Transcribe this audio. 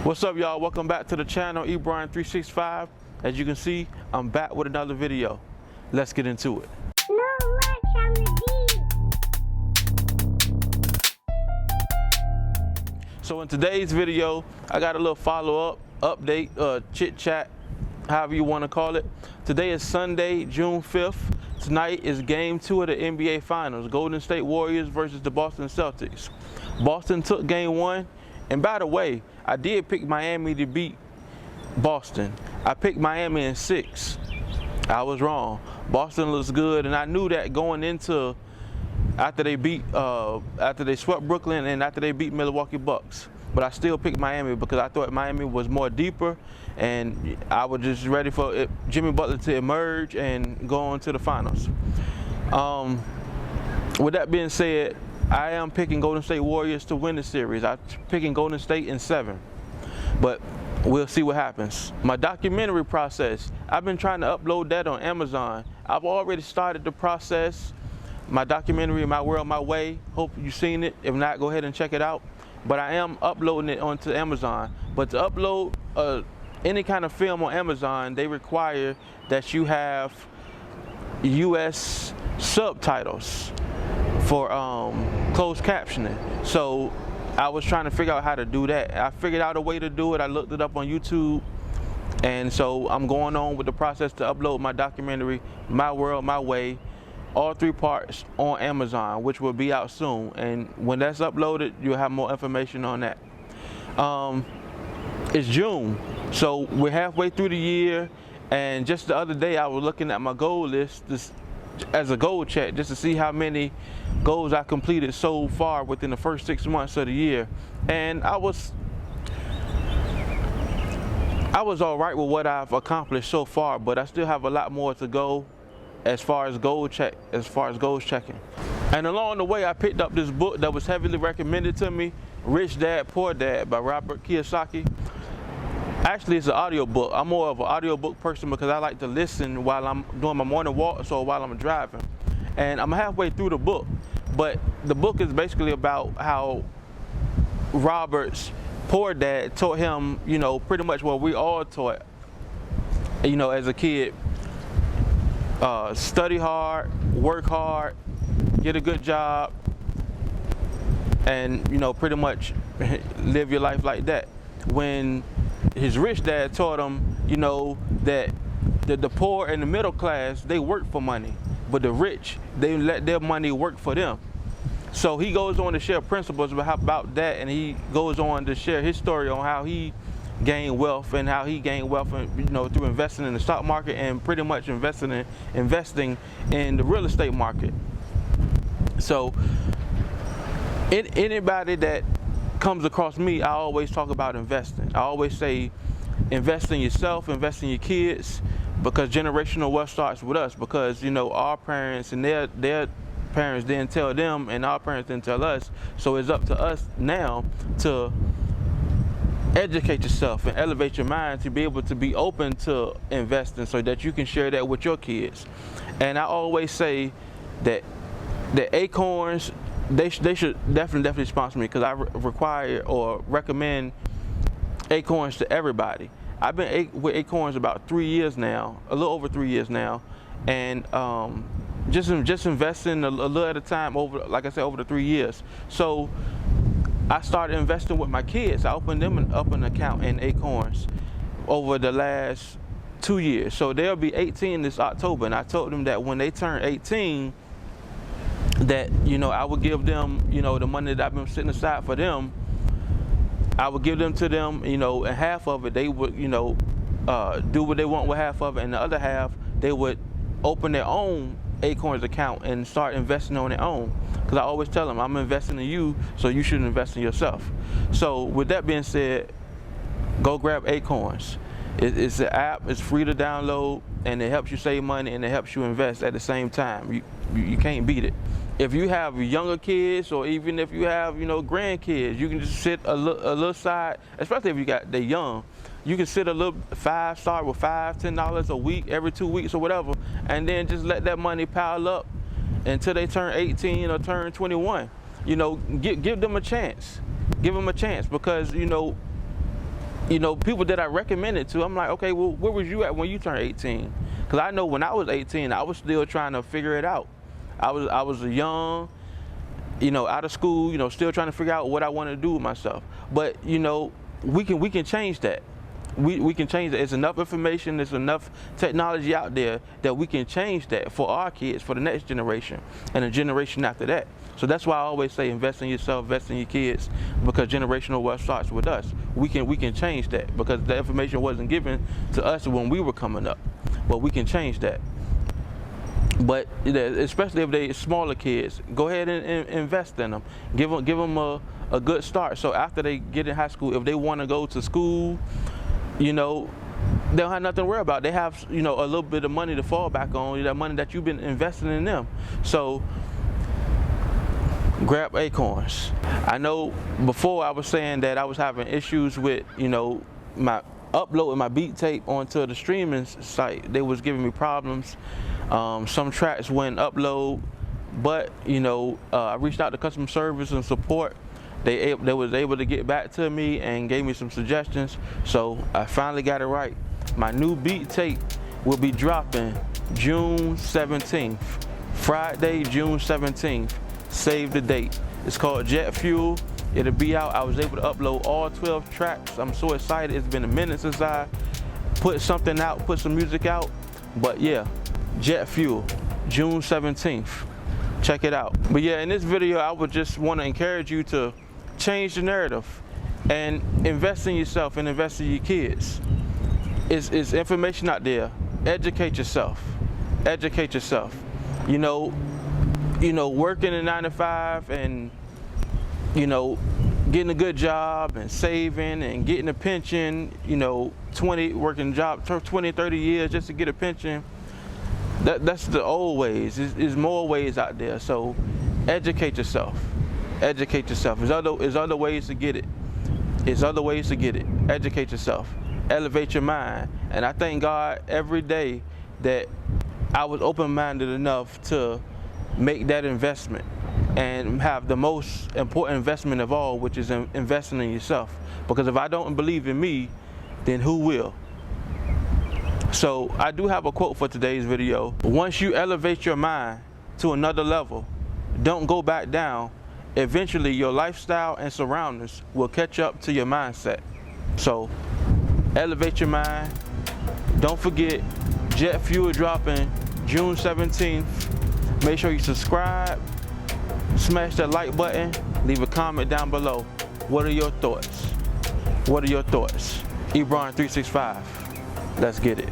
What's up, y'all? Welcome back to the channel, Ebron365. As you can see, I'm back with another video. Let's get into it. So in today's video, I got a little follow-up, update, chit-chat, however you want to call it. Today is Sunday, June 5th. Tonight is game 2 of the NBA Finals, Golden State Warriors versus the Boston Celtics. Boston took game 1. And by the way, I did pick Miami to beat Boston. I picked Miami in 6. I was wrong. Boston looks good, and I knew that going into after they swept Brooklyn and after they beat Milwaukee Bucks. But I still picked Miami because I thought Miami was more deeper, and I was just ready for Jimmy Butler to emerge and go on to the finals. With that being said, I am picking Golden State Warriors to win the series. I'm picking Golden State in 7, but we'll see what happens. My documentary process, I've been trying to upload that on Amazon. I've already started the process. My documentary, My World, My Way. Hope you've seen it. If not, go ahead and check it out. But I am uploading it onto Amazon. But to upload any kind of film on Amazon, they require that you have US subtitles for closed captioning. So I was trying to figure out how to do that. I figured out a way to do it. I looked it up on YouTube, and so I'm going on with the process to upload my documentary, My World, My Way, all 3 parts on Amazon, which will be out soon. And when that's uploaded, you'll have more information on that. It's June, so we're halfway through the year, and just the other day I was looking at my goal list as a goal check, just to see how many goals I completed so far within the first 6 months of the year. And I was all right with what I've accomplished so far, but I still have a lot more to go as far as goals checking. And along the way, I picked up this book that was heavily recommended to me, Rich Dad, Poor Dad by Robert Kiyosaki. Actually, it's an audiobook. I'm more of an audiobook person because I like to listen while I'm doing my morning walk or while I'm driving. And I'm halfway through the book, but the book is basically about how Robert's poor dad taught him, pretty much what we all taught, as a kid. Study hard, work hard, get a good job, and, pretty much live your life like that. When his rich dad taught him, that the poor and the middle class, they work for money, but the rich, they let their money work for them. So he goes on to share principles about that, and he goes on to share his story on how he gained wealth and how he gained wealth, through investing in the stock market and pretty much investing in the real estate market. So anybody that comes across me, I always talk about investing. I always say invest in yourself, invest in your kids, because generational wealth starts with us. Because our parents and their parents didn't tell them, and our parents didn't tell us. So it's up to us now to educate yourself and elevate your mind to be able to be open to investing, so that you can share that with your kids. And I always say that the Acorns, they should definitely sponsor me, because I require or recommend Acorns to everybody. I've been with Acorns about 3 years now, a little over 3 years now, and just investing a little at a time over, like I said, over the 3 years. So I started investing with my kids. I opened them up an account in Acorns over the last 2 years. So they'll be 18 this October, and I told them that when they turn 18, that I would give them the money that I've been setting aside for them. I would give them to them, and half of it they would do what they want with half of it, and the other half they would open their own Acorns account and start investing on their own. Because I always tell them, I'm investing in you, so you should invest in yourself. So with that being said, go grab Acorns. It's an app, it's free to download, and it helps you save money and it helps you invest at the same time. You can't beat it. If you have younger kids, or even if you have grandkids, you can just sit a little side, especially if they're young. You can sit a little start with $5, $10 a week, every 2 weeks or whatever, and then just let that money pile up until they turn 18 or turn 21. Give them a chance. Give them a chance, because you know, people that I recommended to, I'm like, okay, well, where was you at when you turned 18? Because I know when I was 18, I was still trying to figure it out. I was young, you know, out of school, you know, still trying to figure out what I want to do with myself. But, you know, we can change that. We can change that. There's enough information, there's enough technology out there that we can change that for our kids, for the next generation, and the generation after that. So that's why I always say invest in yourself, invest in your kids, because generational wealth starts with us. We can change that, because the information wasn't given to us when we were coming up. But we can change that. But especially if they're smaller kids, go ahead and invest in them. Give them a good start. So after they get in high school, if they want to go to school, you know, they don't have nothing to worry about. They have, you know, a little bit of money to fall back on, that money that you've been investing in them. So grab acorns. I know before I was saying that I was having issues with, you know, my uploading my beat tape onto the streaming site. They was giving me problems. Some tracks wouldn't upload, but, you know, I reached out to customer service and support. They was able to get back to me and gave me some suggestions. So I finally got it right. My new beat tape will be dropping June 17th, Friday, June 17th. Save the date. It's called Jet Fuel. It'll be out. I was able to upload all 12 tracks. I'm so excited. It's been a minute since I put something out, put some music out. But yeah, Jet Fuel, June 17th. Check it out. But yeah, in this video, I would just want to encourage you to change the narrative and invest in yourself and invest in your kids. It's information out there. Educate yourself. Educate yourself. You know, working a 9 to 5 and, you know, getting a good job and saving and getting a pension, you know, working job 20, 30 years just to get a pension. That's the old ways. There's more ways out there. So educate yourself. Educate yourself. There's other ways to get it. There's other ways to get it. Educate yourself. Elevate your mind. And I thank God every day that I was open-minded enough to make that investment and have the most important investment of all, which is investing in yourself. Because if I don't believe in me, then who will? So I do have a quote for today's video. Once you elevate your mind to another level, don't go back down. Eventually your lifestyle and surroundings will catch up to your mindset. So elevate your mind. Don't forget, Jet Fuel dropping June 17th. Make sure you subscribe, smash that like button, leave a comment down below. What are your thoughts? What are your thoughts? Ebron365. Let's get it.